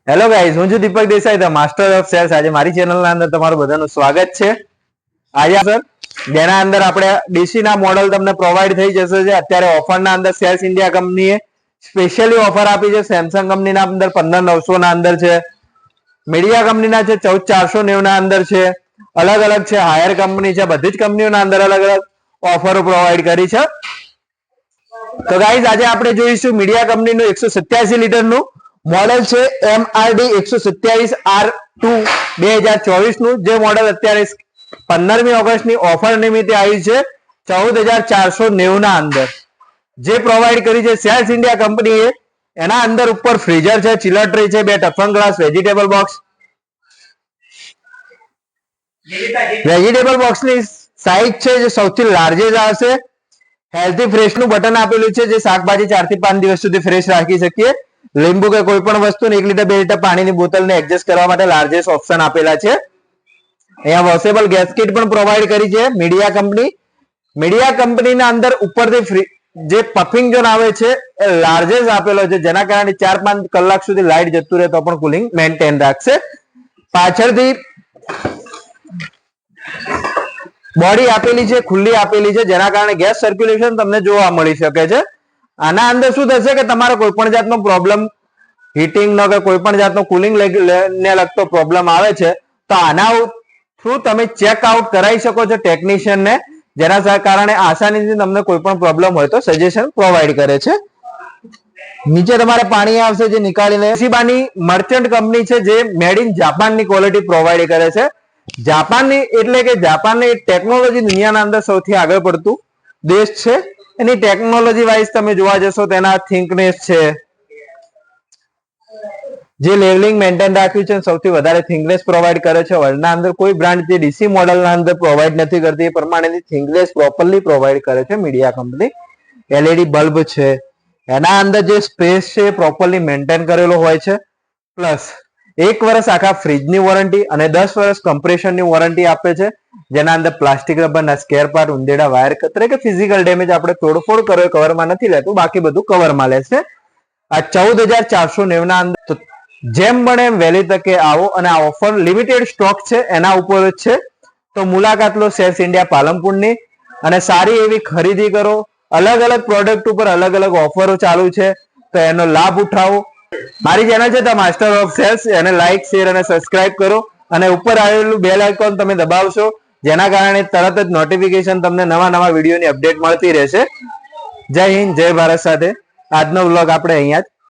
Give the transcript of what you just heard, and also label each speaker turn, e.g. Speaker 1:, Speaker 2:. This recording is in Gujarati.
Speaker 1: હેલો ગાઈઝ, હું છું Deepak Desai, the master of sales. આજે મારી ચેનલના અંદર તમારું બધાનું સ્વાગત છે. આજે સર જેના અંદર આપણે ડીસી ના મોડલ તમને પ્રોવાઈડ થઈ જશે. છે અત્યારે ઓફરના અંદર સેલ્સ ઇન્ડિયા કંપનીએ સ્પેશિયલી ઓફર આપી છે. સેમસંગ કંપનીના અંદર 15900 ના અંદર છે, મીડિયા કંપનીના છે 14490 ના અંદર છે, અલગ અલગ છે, હાયર કંપની છે, બધી જ કંપનીઓના અંદર અલગ અલગ ઓફરો પ્રોવાઈડ કરી છે. તો ગાઈઝ આજે આપણે જોઈશું મીડિયા કંપનીનું 187 લીટરનું મોડેલ છે MRD 127R2 2024 નું, જે મોડેલ અત્યારે 15મી ઓગસ્ટની ઓફર નિમિત્તે આવી છે 14490 ના અંદર, જે પ્રોવાઈડ કરી છે સેલ્સ ઇન્ડિયા કંપનીએ. એના અંદર ઉપર ફ્રીઝર છે, ચિલર ટ્રે છે, 2 toughen glass, vegetable box. Vegetable બોક્સની સાઈઝ છે જે સૌથી લાર્જેસ્ટ આવશે. હેલ્ધી ફ્રેશ નું બટન આપેલું છે, જે શાકભાજી 4 થી 5 દિવસ સુધી ફ્રેશ રાખી શકીએ. લીંબુ કે કોઈ પણ વસ્તુ 1 લીટર 2 લીટર પાણીની બોટલને એડજસ્ટ કરવા માટે લાર્જેસ્ટ ઓપ્શન આપેલા છે. અહીંયા વોશેબલ ગેસ કિટ પણ પ્રોવાઈડ કરી છે મીડિયા કંપની. મીડિયા કંપનીના અંદર ઉપરથી જે પફિંગ ઝોન આવે છે એ લાર્જેસ્ટ આપેલો છે, જેના કારણે 4-5 કલાક સુધી લાઇટ જતું રહે તો પણ કુલિંગ મેન્ટેન રાખશે. પાછળથી બોડી આપેલી છે, ખુલ્લી આપેલી છે, જેના કારણે ગેસ સર્ક્યુલેશન તમને જોવા મળી શકે છે. આના અંદર શું થશે કે તમારે કોઈ પણ જાતનો પ્રોબ્લેમ, હીટિંગ નો કે કોઈ પણ જાતનો કુલિંગ ને લગતો પ્રોબ્લેમ આવે છે તો આના થ્રુ તમે ચેક આઉટ કરાવી શકો છો ટેકનિશિયન ને, જેના કારણે આસાનીથી તમને કોઈ પણ પ્રોબ્લેમ હોય તો સજેશન પ્રોવાઈડ કરે છે. નીચે તમારે પાણી આવશે જે નીકાળીને. તોશિબાની મર્ચન્ટ કંપની છે, જે મેડ ઇન જાપાનની ક્વોલિટી પ્રોવાઈડ કરે છે. જાપાનની એટલે કે જાપાનની ટેકનોલોજી દુનિયાના અંદર સૌથી આગળ પડતું દેશ છે. એની ટેકનોલોજી વાઇઝ તમે જોવા જશો તેના થિંકનેસ છે, જે લેવલિંગ મેન્ટેન રાખ્યું છે, સૌથી વધારે થિંકનેસ પ્રોવાઈડ કરે છે. વર્લ્ડના અંદર કોઈ બ્રાન્ડ જે ડીસી મોડલના અંદર પ્રોવાઈડ નથી કરતી, એ પ્રમાણેની થિંકનેસ પ્રોપરલી પ્રોવાઈડ કરે છે મીડિયા કંપની. એલઈડી બલ્બ છે, એના અંદર જે સ્પેસ છે એ પ્રોપરલી મેન્ટેન કરેલો હોય છે. પ્લસ 1 વર્ષ આખા ફ્રીજની વોરંટી અને 10 વર્ષ કમ્પ્રેશનની વોરંટી આપે છે, જેના અંદર પ્લાસ્ટિક રબરના સ્કેર પાર્ટ, ઉંદેડા, વાયર કતરે કે ફિઝિકલ ડેમેજ આપણે તોડફોડ કર્યો કવરમાં નથી લેતું, બાકી બધું કવરમાં લેશે. આ 14490 ના અંદર જેમ બને એમ વહેલી તકે આવો, અને આ ઓફર લિમિટેડ સ્ટોક છે એના ઉપર જ છે. તો મુલાકાત લો સેલ્સ ઇન્ડિયા પાલનપુરની અને સારી એવી ખરીદી કરો. અલગ અલગ પ્રોડક્ટ ઉપર અલગ અલગ ઓફરો ચાલુ છે, તો એનો લાભ ઉઠાવો. મારી ચેનલ છે ધ માસ્ટર ઓફ સેલ્સ, એને લાઈક, શેર અને સબસ્ક્રાઇબ કરો, અને ઉપર આવેલું બેલ આઇકોન તમે દબાવશો, જેના કારણે તરત જ નોટિફિકેશન તમને નવા વિડીયોની અપડેટ મળતી રહેશે. જય હિન્દ, જય ભારત સાથે આજનો વ્લોગ આપણે અહીંયા જ